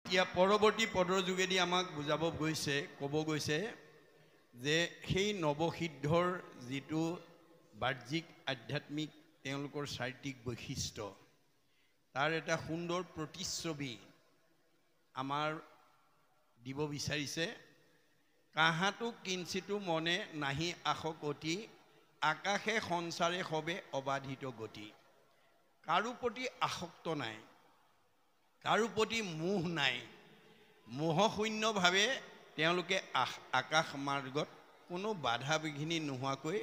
এতিয়া পৰৱৰ্তী পদৰ যোগেদি আমাক বুজাব গৈছে ক'ব গৈছে যে সেই নৱসিদ্ধৰ যিটো বাহ্যিক আধ্যাত্মিক তেওঁলোকৰ চাৰিত্ৰিক বৈশিষ্ট্য তাৰ এটা সুন্দৰ প্ৰতিচ্ছবি আমাৰ দিব বিচাৰিছে। কাহাতো কিঞ্চিতো মনে নাহি আশকতি আকাশে সঞ্চাৰে হবে অবাধিত গতি। কাৰো প্ৰতি আসক্ত নাই, কাৰো প্ৰতি মোহ নাই, মোহশূন্যভাৱে তেওঁলোকে আকাশ মাৰ্গত কোনো বাধা বিঘিনি নোহোৱাকৈ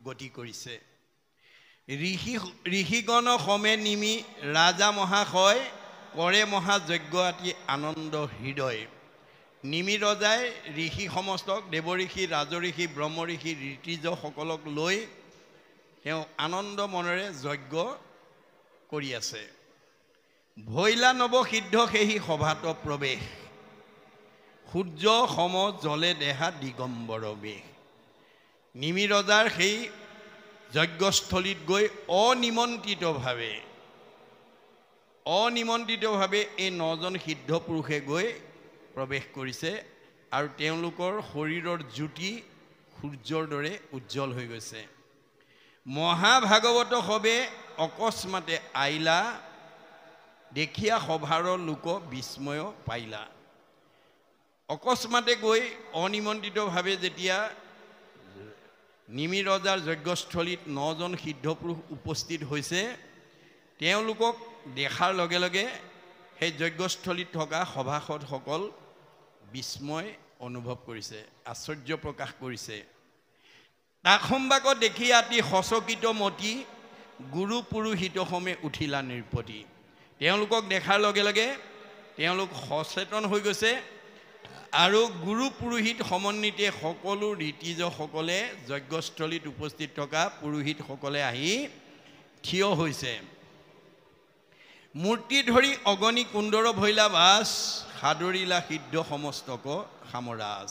গতি কৰিছে। ঋষিগণ সমে নিমি ৰাজা মহাশয় কৰে মহাযজ্ঞ আতি আনন্দ হৃদয়। নিমি ৰজাই ঋষি সমস্তক দেৱঋষি ৰাজঋষি ব্ৰহ্মঋষি ঋতিজসকলক লৈ তেওঁ আনন্দ মনেৰে যজ্ঞ কৰি আছে। ভৈলা নৱসিদ্ধ সেহি সভাত প্ৰৱেশ সূৰ্য সম জলে দেহা দিগম্বৰ বেশ। নিমি ৰজাৰ সেই যজ্ঞস্থলীত গৈ অনিমন্ত্ৰিতভাৱে এই 9জন সিদ্ধ পুৰুষে গৈ প্ৰৱেশ কৰিছে আৰু তেওঁলোকৰ শৰীৰৰ জ্যোতি সূৰ্যৰ দৰে উজ্জ্বল হৈ গৈছে। মহাভাগৱত সবে অকস্মাতে আইলা দেখিয়া সভাৰ লোক বিস্ময় পাইলা। অকস্মাতে গৈ অনিমন্ত্ৰিতভাৱে যেতিয়া নিমি ৰজাৰ যজ্ঞস্থলীত 9জন সিদ্ধ পুৰুষ উপস্থিত হৈছে, তেওঁলোকক দেখাৰ লগে লগে সেই যজ্ঞস্থলীত থকা সভাসদসকল বিস্ময় অনুভৱ কৰিছে, আশ্চৰ্য প্ৰকাশ কৰিছে। তাসম্বাক দেখি আতি সচকিত মতি গুৰু পুৰোহিত সমে উঠিলা নিৰ্পতি। তেওঁলোকক দেখাৰ লগে লগে তেওঁলোক সচেতন হৈ গৈছে আৰু গুৰু পুৰোহিত সমন্বিতে সকলো ঋতিজসকলে যজ্ঞস্থলীত উপস্থিত থকা পুৰোহিতসকলে আহি থিয় হৈছে। মূৰ্তি ধৰি অগণি কুণ্ডৰ ভৈলা বাস সাদৰিলা সিদ্ধ সমস্তক সামৰাজ।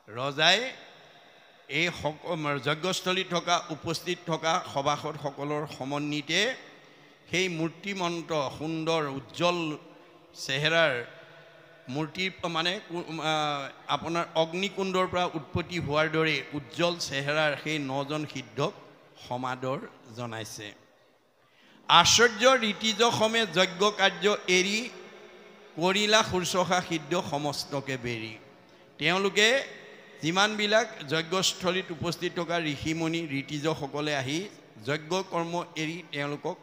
ৰজাই এই যজ্ঞস্থলীত থকা উপস্থিত থকা সভাসদসকলৰ সমন্বিতে সেই মূৰ্তিমন্ত সুন্দৰ উজ্জ্বল চেহেৰাৰ মূৰ্তি মানে আপোনাৰ অগ্নিকুণ্ডৰ পৰা উৎপত্তি হোৱাৰ দৰে উজ্জ্বল চেহেৰাৰ সেই 9জন সিদ্ধক সমাদৰ জনাইছে। আশ্চৰ্য ঋতিজ সমে যজ্ঞ কাৰ্য এৰি কৰিলা শুশ্ৰূষা সিদ্ধ সমস্তকে বেৰি। তেওঁলোকে যিমানবিলাক যজ্ঞস্থলীত উপস্থিত থকা ঋষিমুনি ঋতিজসকলে আহি যজ্ঞ কৰ্ম এৰি তেওঁলোকক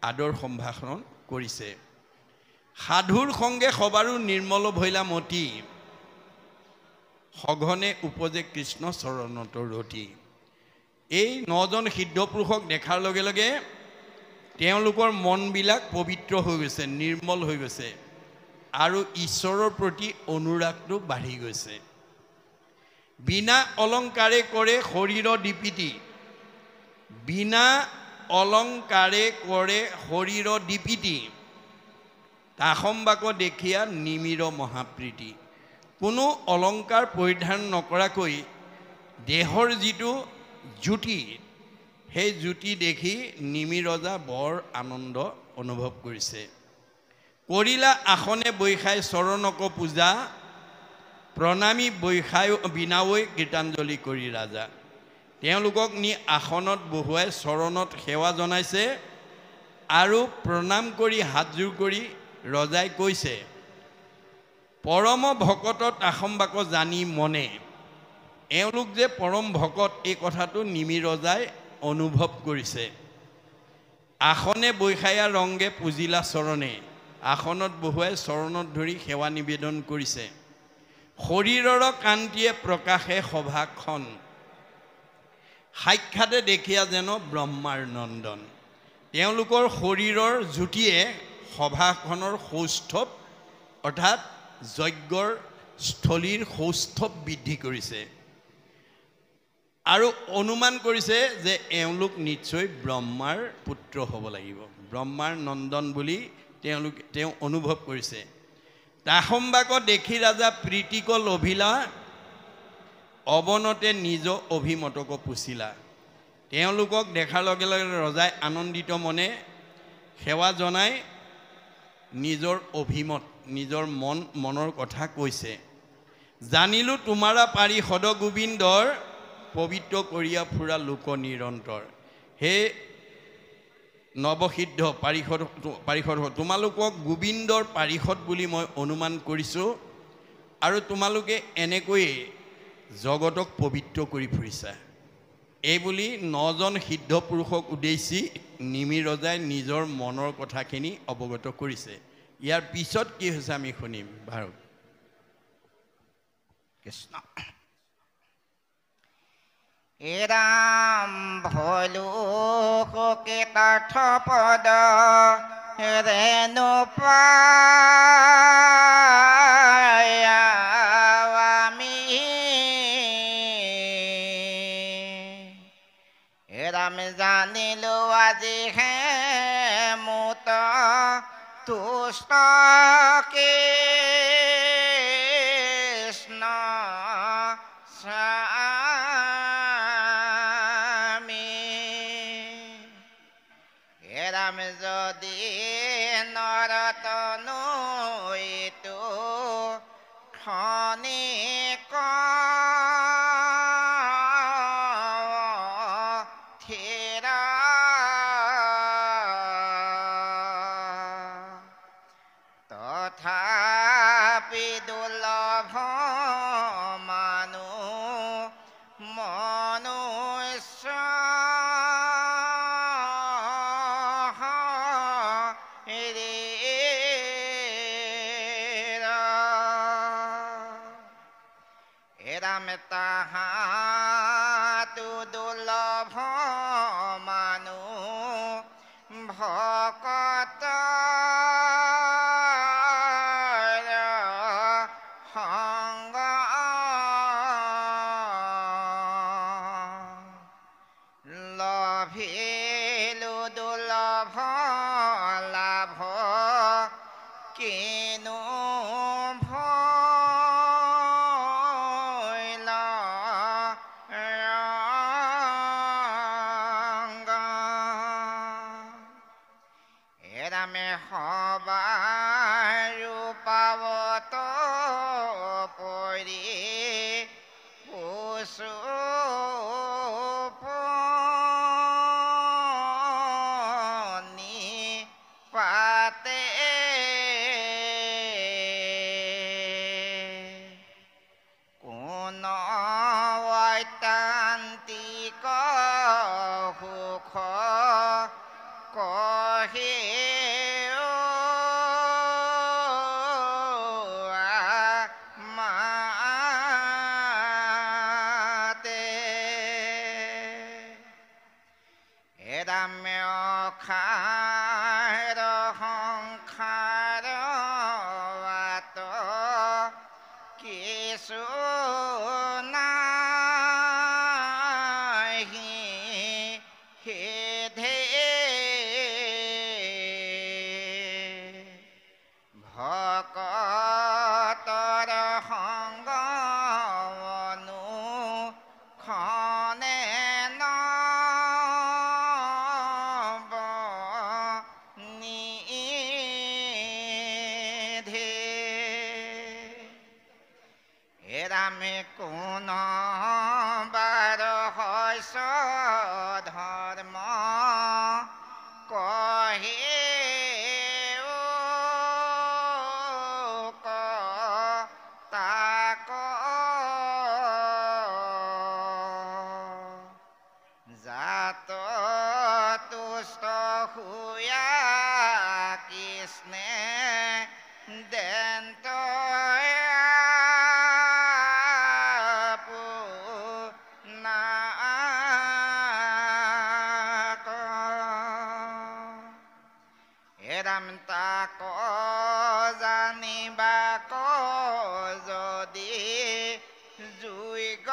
আদৰ সম্ভাষণ কৰিছে। সাধুৰ সংগে সবাৰো নিৰ্মল ভৈলা মতি সঘনে উপজে কৃষ্ণ চৰণত ৰতি। এই 9জন সিদ্ধ পুৰুষক দেখাৰ লগে লগে তেওঁলোকৰ মনবিলাক পবিত্ৰ হৈ গৈছে, নিৰ্মল হৈ গৈছে আৰু ঈশ্বৰৰ প্ৰতি অনুৰাগটো বাঢ়ি গৈছে। বিনা অলংকাৰে কৰে শৰীৰ দীপিতি, বিনা অলংকাৰে কৰে শৰীৰ দীপিতি তাসম্বাক দেখিয়া নিমিৰ মহাপ্ৰীতি। কোনো অলংকাৰ পৰিধান নকৰাকৈ দেহৰ যিটো জ্যোতি সেই জ্যোতি দেখি নিমি ৰজা বৰ আনন্দ অনুভৱ কৰিছে। কৰিলা আসনে বৈখাই চৰণক পূজা প্ৰণামী বৈখাই বিনাৱৈ গীতাঞ্জলি কৰি ৰাজা। তেওঁলোকক নি আসনত বহুৱাই চৰণত সেৱা জনাইছে আৰু প্ৰণাম কৰি হাতযোৰ কৰি ৰজাই কৈছে, পৰম ভকত তাসম্বাক জানি মনে। এওঁলোক যে পৰম ভকত এই কথাটো নিমি ৰজাই অনুভৱ কৰিছে। আসনে বৈখায়া ৰংগে পূজিলা চৰণে, আসনত বহুৱাই চৰণত ধৰি সেৱা নিবেদন কৰিছে। শৰীৰৰ কান্তিয়ে প্ৰকাশে সভাখন সাক্ষাতে দেখিয়া যেন ব্ৰহ্মাৰ নন্দন। তেওঁলোকৰ শৰীৰৰ জ্যোতিয়ে সভাখনৰ সৌষ্ঠৱ অৰ্থাৎ যজ্ঞৰ স্থলীৰ সৌষ্ঠৱ বৃদ্ধি কৰিছে আৰু অনুমান কৰিছে যে এওঁলোক নিশ্চয় ব্ৰহ্মাৰ পুত্ৰ হ'ব লাগিব, ব্ৰহ্মাৰ নন্দন বুলি তেওঁ অনুভৱ কৰিছে। তাসম্বাক দেখি ৰাজা প্ৰীতিক লভিলা অৱনতে নিজ অভিমতক পুছিলা। তেওঁলোকক দেখাৰ লগে লগে ৰজাই আনন্দিত মনে সেৱা জনাই নিজৰ অভিমত নিজৰ মনৰ কথা কৈছে জানিলো তোমাৰা পাৰি সদ গোবিন্দৰ পবিত্ৰ কৰিয়া ফুৰা লোক নিৰন্তৰ হে নৱসিদ্ধ পাৰিষদ তোমালোকক গোবিন্দৰ পাৰিষদ বুলি মই অনুমান কৰিছোঁ আৰু তোমালোকে এনেকৈয়ে জগতক পবিত্ৰ কৰি ফুৰিছা এইবুলি 9জন সিদ্ধ পুৰুষক উদ্দেশ্যি নিমি ৰজাই নিজৰ মনৰ কথাখিনি অৱগত কৰিছে ইয়াৰ পিছত কি হৈছে আমি শুনিম বাৰু কৃষ্ণ এৰাম ভলো কেতাৰ্থ পদ ৰেণু পায়ামি এৰাম জানিলো আজি হে মুত তুষ্ট কৃষ্ণ এৰাম যদি নৰতনো এইটো ক্ষণিক থিৰ তথাপি দুৰ্লভ মানুহ মনুষ্য এৰাম তাহাতো দুৰ্লভ মানুহ ভকত সংগ লভিলো দুৰ্লভ লাভ কিনো এৰামে সবাৰো পাৱত পৰি পোছো পাতে কোন ঐতান্তিক সুখ কহে মাতে এৰামে অখাৰ সংসাৰ কিছু নাহি হেধে ভকতৰ সংগ অনুক্ষণে নব নিধে এৰামে কোন বাৰ শস্য ধৰ্ম কহে তাক জাত তুষ্ট হুয়া কৃষ্ণে দেন্ত এৰাম তাক জানিবাক যদি জুইগ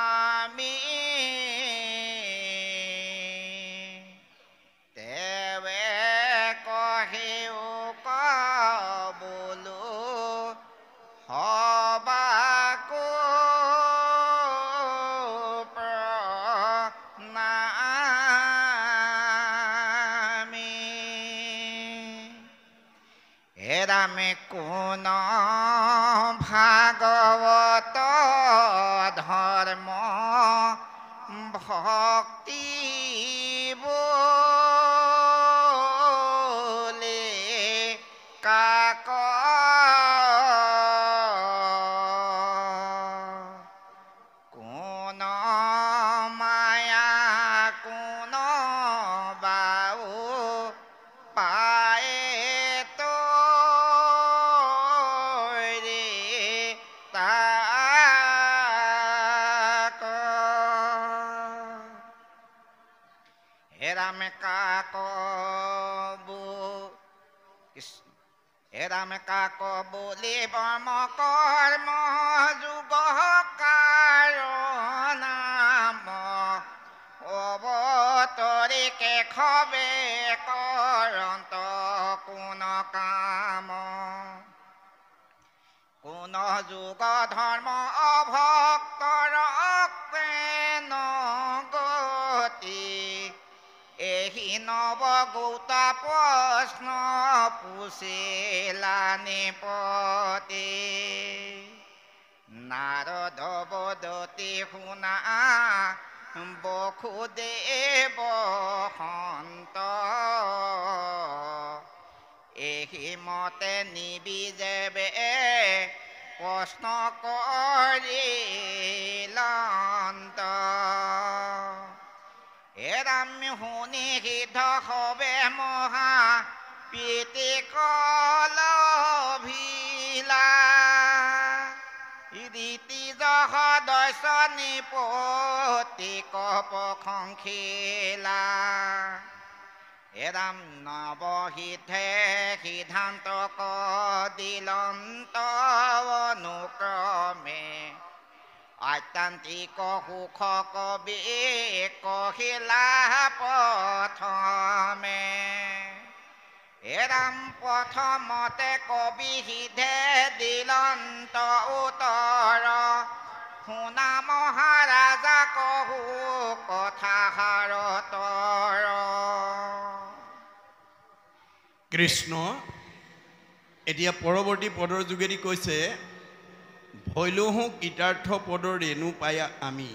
আমি তেৱে কহেও কবলো হবাকো না হেৰামে কোন ভাগৱত ধৰ্ম ভক্তি বোলে কাক কোন মায়া কোন বাউ পায়ে তো ৰে তাক হেৰাম কাক হেৰাম কাক বুলি বৰ্ম কৰ্ম যুগ নাম অৱতৰিকে খবে কৰন্ত কোন কাম কোন যুগ ধৰ্ম অভক্তৰ নগতি এহি নৱ গৌতা প্ৰশ্ন পুছিলা নিপতি নাৰদ বদতি শুনা বসুদেৱ সন্ত এহি মতে নিবিজেবে প্ৰশ্ন কৰিলন্ত হেৰাম শুনি সিদ্ধ হবে মহা প্ৰীতি কলভিলা ৰীতি সদস্য নিপতি কপ সংখিলা হেৰাম নৱহিতে সিদ্ধান্ত দিলন্ত অনুক্ৰমে আত্যান্তিক সুখ কবি কহিলা প্ৰথমে হেৰাম প্ৰথমতে কবি সিধে দিলন্ত উত্তৰ শুনা মহাৰাজা কহু কথা সাৰতৰ কৃষ্ণ এতিয়া পৰৱৰ্তী পদৰ যোগেদি কৈছে ভৈলহো কৃতাৰ্থ পদৰ ৰেণু পায়া আমি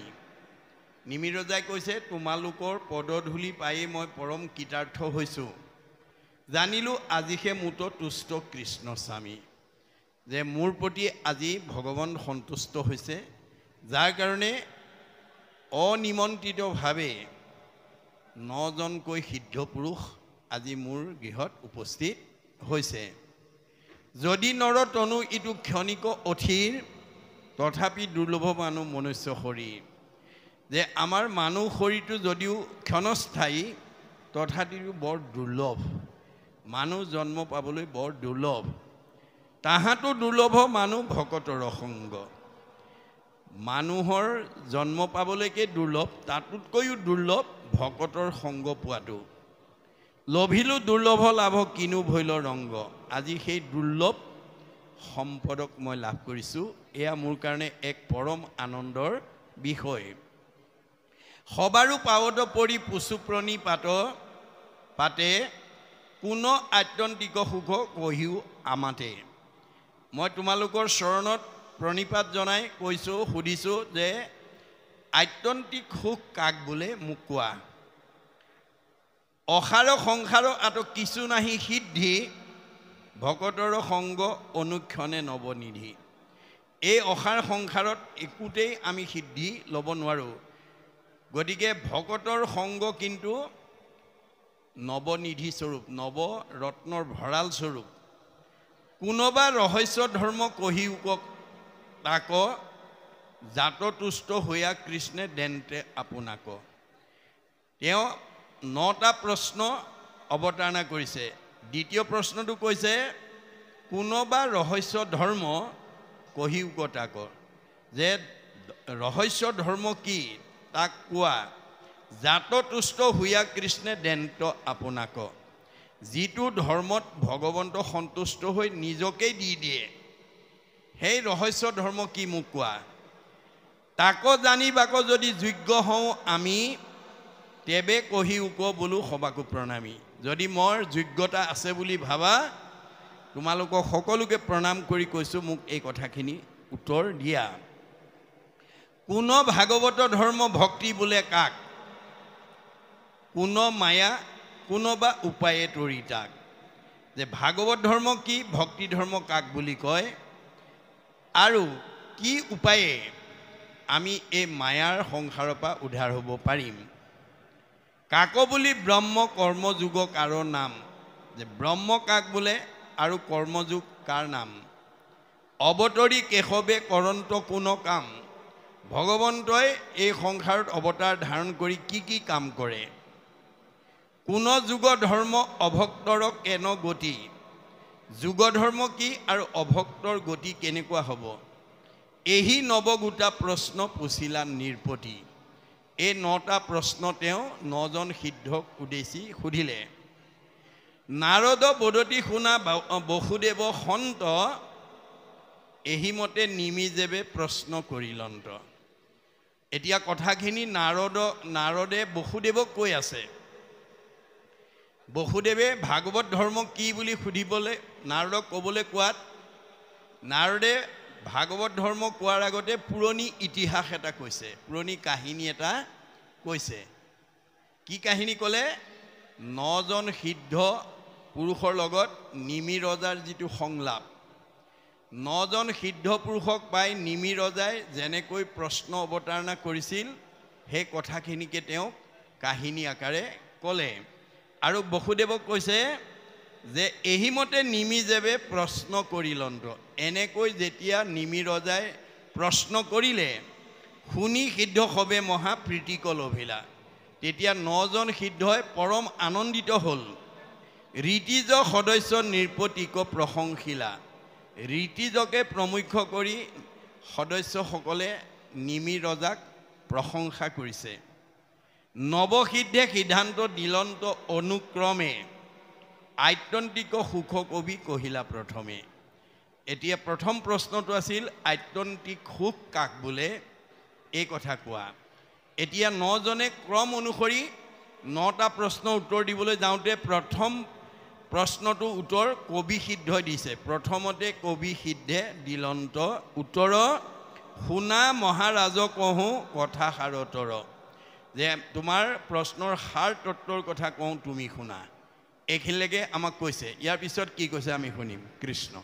নিমিৰজাই কৈছে তোমালোকৰ পদধূলি পায়েই মই পৰম কৃতাৰ্থ হৈছোঁ জানিলোঁ আজিহে মোত তুষ্ট কৃষ্ণ স্বামী যে মোৰ প্ৰতি আজি ভগৱান সন্তুষ্ট হৈছে যাৰ কাৰণে অনিমন্ত্ৰিতভাৱে 9জনকৈ সিদ্ধ পুৰুষ আজি মোৰ গৃহত উপস্থিত হৈছে যদি নৰ তনু ইটো ক্ষণিক অথিৰ তথাপি দুৰ্লভ মানুহ মনুষ্য শৰীৰ যে আমাৰ মানুহ শৰীৰটো যদিও ক্ষণস্থায়ী তথাপিও বৰ দুৰ্লভ মানুহ জন্ম পাবলৈ বৰ দুৰ্লভ তাহাঁতো দুৰ্লভ মানুহ ভকতৰ সংগ মানুহৰ জন্ম পাবলৈকে দুৰ্লভ তাতোতকৈও দুৰ্লভ ভকতৰ সংগ পোৱাটো লভিলো দুৰ্লভ লাভ কিনো ভৈল ৰংগ আজি সেই দুৰ্লভ সম্পদক মই লাভ কৰিছোঁ এয়া মোৰ কাৰণে এক পৰম আনন্দৰ বিষয় সবাৰো পাৱত পৰি পুচুপ্ৰণী পাতে কোনো আত্যন্তিক সুখ কহিও আমাতে মই তোমালোকৰ চৰণত প্ৰণিপাত জনাই কৈছোঁ সুধিছোঁ যে আত্যন্তিক সুখ কাক বোলে মোক কোৱা অসাৰ সংসাৰ আটো কিছু নাহি সিদ্ধি ভকতৰ সংগ অনুক্ষণে নৱনিধি এই অসাৰ সংসাৰত একোতেই আমি সিদ্ধি ল'ব নোৱাৰোঁ গতিকে ভকতৰ সংগ কিন্তু নৱনিধি স্বৰূপ নৱৰত্নৰ ভঁৰাল স্বৰূপ কোনোবা ৰহস্য ধৰ্ম কহিউকক তাক জাততুষ্ট হৈয়া কৃষ্ণে দেন্তে আপোনাক তেওঁ 9টা প্ৰশ্ন অৱতাৰণা কৰিছে দ্বিতীয় প্ৰশ্নটো কৈছে কোনোবা ৰহস্য ধৰ্ম কহিউক তাক যে ৰহস্য ধৰ্ম কি তাক কোৱা জাততুষ্ট হৈয়া কৃষ্ণে দেন্ত আপোনাক যিটো ধৰ্মত ভগৱন্ত সন্তুষ্ট হৈ নিজকেই দি দিয়ে সেই ৰহস্য ধৰ্ম কি মোক কোৱা তাক জানিবাক যদি যোগ্য হওঁ আমি তেবে কহিউক বোলো সবাকো প্ৰণামী যদি মোৰ যোগ্যতা আছে বুলি ভাবা তোমালোকক সকলোকে প্ৰণাম কৰি কৈছোঁ, মোক এই কথাখিনি উত্তৰ দিয়া। কোন ভাগৱত ধৰ্ম ভক্তি বোলে কাক, কোন মায়া কোনোবা উপায়ে তৰি তাক। যে ভাগৱত ধৰ্ম কি, ভক্তি ধৰ্ম কাক বুলি কয়, আৰু কি উপায়ে আমি এই মায়াৰ সংসাৰৰ পৰা উদ্ধাৰ হ'ব পাৰিম। কাক বুলি ব্ৰহ্ম কৰ্মযোগ কাৰ নাম, যে ব্ৰহ্ম কাক বোলে আৰু কৰ্মযোগ কাৰ নাম। অৱতৰি কেশৱে কৰন্ত কোন কাম, ভগৱন্তই এই সংসাৰত অৱতাৰ ধাৰণ কৰি কি কাম কৰে। কোন যুগ ধৰ্ম অভক্তৰ কেন গতি, যুগ ধৰ্ম কি আৰু অভক্তৰ গতি কেনেকুৱা হ'ব। এহি নৱগোটা প্ৰশ্ন পুছিলা নিৰপতি। এই 9টা প্ৰশ্ন তেওঁ 9জন সিদ্ধক উদ্দেশ্যি সুধিলে। নাৰদ বদতি শুনা বসুদেৱ সন্ত, এহিমতে নিমিজেবে প্ৰশ্ন কৰিলন্ত। এতিয়া কথাখিনি নাৰদে বসুদেৱক কৈ আছে। বসুদেৱে ভাগৱত ধৰ্ম কি বুলি সুধিবলৈ নাৰদক ক'বলৈ কোৱাত, নাৰদে ভাগৱত ধৰ্ম কোৱাৰ আগতে পুৰণি ইতিহাস এটা কৈছে, পুৰণি কাহিনী এটা কৈছে। কি কাহিনী ক'লে, 9জন সিদ্ধ পুৰুষৰ লগত নিমি ৰজাৰ যিটো সংলাপ, 9জন সিদ্ধ পুৰুষক পাই নিমি ৰজাই যেনেকৈ প্ৰশ্ন অৱতাৰণা কৰিছিল, সেই কথাখিনিকে তেওঁক কাহিনী আকাৰে ক'লে। আৰু বসুদেৱক কৈছে যে এহিমতে নিমিজেবে প্ৰশ্ন কৰিলন্ত। এনেকৈ যেতিয়া নিমি ৰজাই প্ৰশ্ন কৰিলে, শুনি সিদ্ধ সবে মহা প্ৰীতিকল অভিলা। তেতিয়া 9জন সিদ্ধই পৰম আনন্দিত হ'ল। ঋতিজ সদস্য নিৰপতিক প্ৰশংসিলা। ঋতিজকে প্ৰমুখ্য কৰি সদস্যসকলে নিমি ৰজাক প্ৰশংসা কৰিছে। নৱসিদ্ধে সিদ্ধান্ত দিলন্ত অনুক্ৰমে, আত্যন্তিক সুখ কবি কহিলা প্ৰথমে। এতিয়া প্ৰথম প্ৰশ্নটো আছিল আত্যন্তিক সুখ কাক বোলে, এই কথা কোৱা। এতিয়া 9জনে ক্ৰম অনুসৰি 9টা প্ৰশ্ন উত্তৰ দিবলৈ যাওঁতে প্ৰথম প্ৰশ্নটো উত্তৰ কবি সিদ্ধই দিছে। প্ৰথমতে কবি সিদ্ধে দিলন্ত উত্তৰ, শুনা মহাৰাজ কহোঁ কথা সাৰতৰ। যে তোমাৰ প্ৰশ্নৰ সাৰ তত্বৰ কথা কওঁ, তুমি শুনা। এইখিনিলৈকে আমাক কৈছে। ইয়াৰ পিছত কি কৈছে আমি শুনিম। কৃষ্ণ।